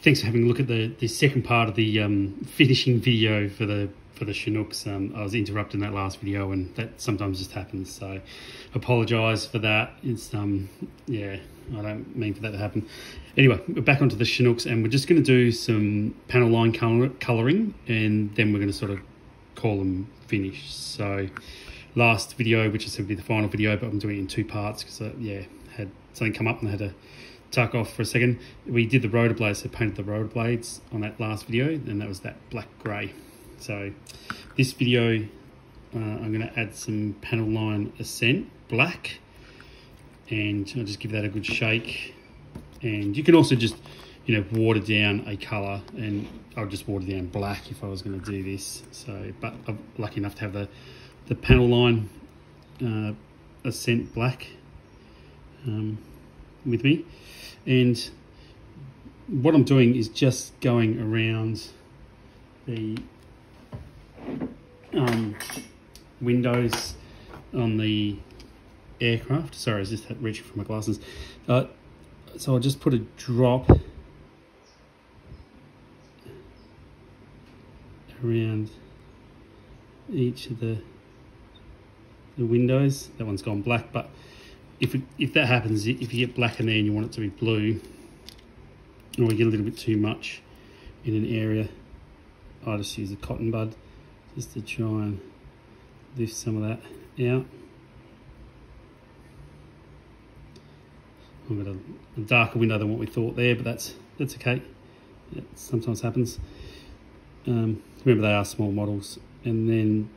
thanks for having a look at the second part of the finishing video for the Chinooks. I was interrupted in that last video, and that sometimes just happens, so apologise for that. It's yeah, I don't mean for that to happen. Anyway, we're back onto the Chinooks, and we're just going to do some panel line colouring, and then we're going to sort of call them finished. So last video, which is going to be the final video, but I'm doing it in two parts because yeah, had something come up and I had to tuck off for a second. We did the rotor blades, so painted the rotor blades on that last video, and that was that black grey. So this video, I'm going to add some panel line accent black, and I'll just give that a good shake. And you can also just, you know, water down a colour, and I'll just water down black if I was going to do this. So, but I'm lucky enough to have the panel line accent black with me. And what I'm doing is just going around the windows on the aircraft. Sorry, I was just reaching for my glasses. So I'll just put a drop around each of the windows. That one's gone black, but if that happens, if you get black in there and you want it to be blue, or you get a little bit too much in an area, I just use a cotton bud just to try and lift some of that out. I've got a darker window than what we thought there, but that's okay. It sometimes happens. Remember, they are small models. And then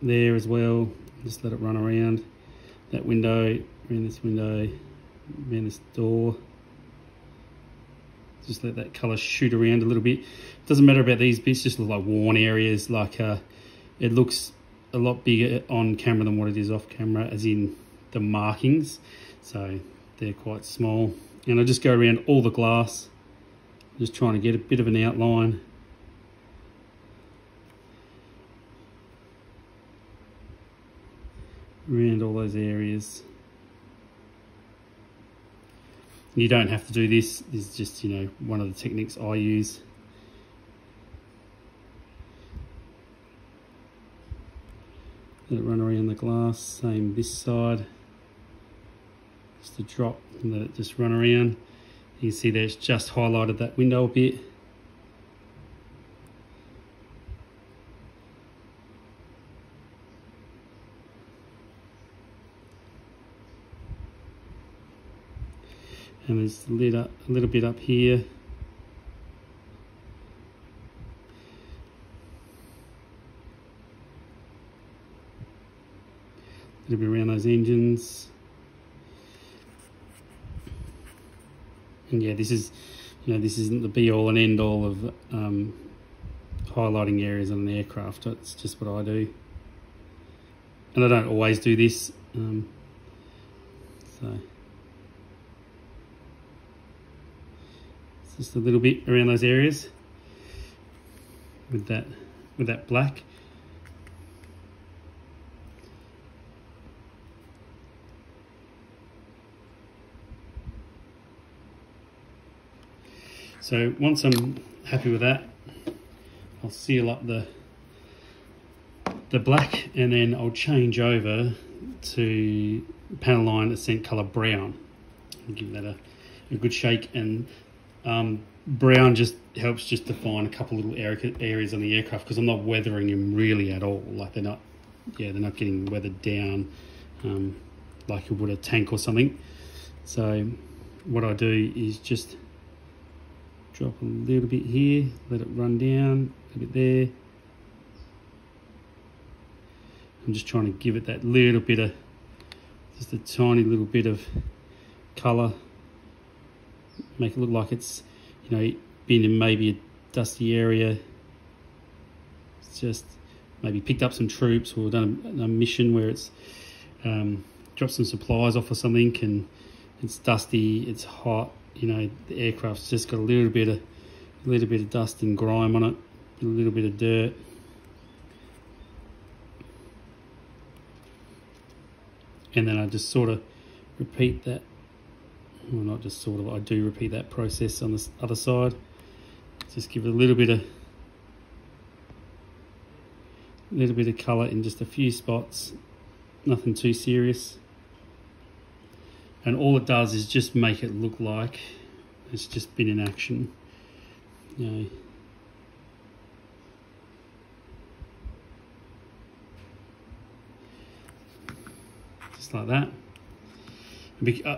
there as well, just let it run around that window, around this window, around this door. Just let that colour shoot around a little bit. Doesn't matter about these bits, just look like worn areas. Like it looks a lot bigger on camera than what it is off camera, as in the markings. So they're quite small. And I just go around all the glass, just trying to get a bit of an outline. Around all those areas. You don't have to do this. This is just, you know, one of the techniques I use. Let it run around the glass. Same this side. Just a drop and let it just run around. You can see there it's just highlighted that window a bit. And there's lit up a little bit up here. A little bit around those engines. And yeah, this is, you know, this isn't the be all and end all of highlighting areas on an aircraft. It's just what I do. And I don't always do this. So just a little bit around those areas with that black. So once I'm happy with that, I'll seal up the black, and then I'll change over to panel line accent colour brown. I'll give that a good shake, and brown just helps just define a couple little areas on the aircraft, because I'm not weathering them really at all. Like they're not getting weathered down like you would a tank or something. So what I do is just drop a little bit here, let it run down a bit there. I'm just trying to give it that little bit of, just a tiny little bit of colour. Make it look like it's, you know, been in maybe a dusty area. It's just maybe picked up some troops or done a mission where it's dropped some supplies off or something, and it's dusty, it's hot. You know, the aircraft's just got a little bit of dust and grime on it, a little bit of dirt. And then I just sort of repeat that, well, not just sort of, I do repeat that process on the other side. Just give it a little bit of colour in just a few spots, nothing too serious. And all it does is just make it look like it's just been in action. You know. Just like that.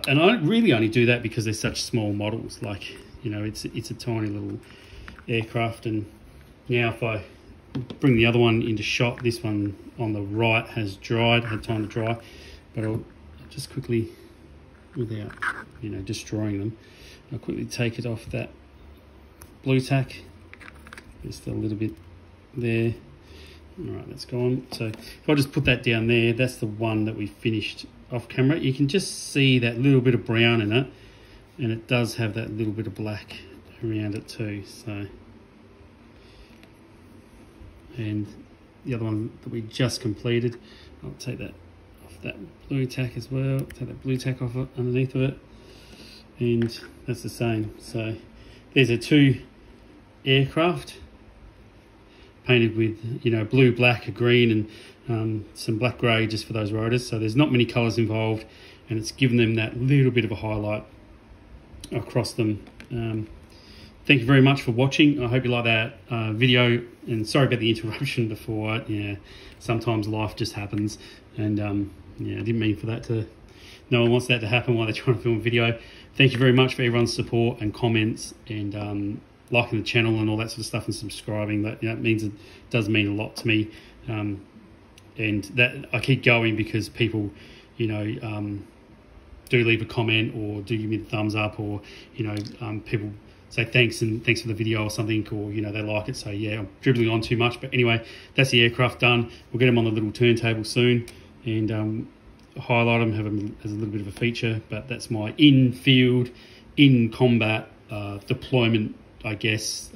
And I really only do that because they're such small models. Like, you know, it's a tiny little aircraft. And now if I bring the other one into shot, this one on the right has dried, had time to dry, but I'll just quickly, without, you know, destroying them, I'll quickly take it off that blue tack. There's still a little bit there. All right, that's gone. So if I just put that down there, that's the one that we finished off camera. You can just see that little bit of brown in it, and it does have that little bit of black around it too. So, and the other one that we just completed, I'll take that off that blue tack as well. Take that blue tack off underneath of it, and that's the same. So there's a 2 aircraft painted with, you know, blue, black, green, and some black grey just for those rotors. So there's not many colours involved, and it's given them that little bit of a highlight across them. Thank you very much for watching. I hope you like that video, and sorry about the interruption before. Yeah, sometimes life just happens, and yeah, I didn't mean for that to, no one wants that to happen while they're trying to film a video. Thank you very much for everyone's support and comments, and liking the channel and all that sort of stuff, and subscribing. That, you know, it does mean a lot to me, and that I keep going because people, you know, do leave a comment or do give me the thumbs up, or, you know, people say thanks and thanks for the video or something, or, you know, they like it. So yeah, I'm dribbling on too much, but anyway, that's the aircraft done. We'll get them on the little turntable soon, and highlight them, have them as a little bit of a feature. But that's my in-field, in-combat deployment, I guess,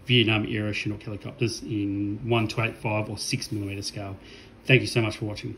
Vietnam era Chinook helicopters in 1:8.5 or 6mm scale. Thank you so much for watching.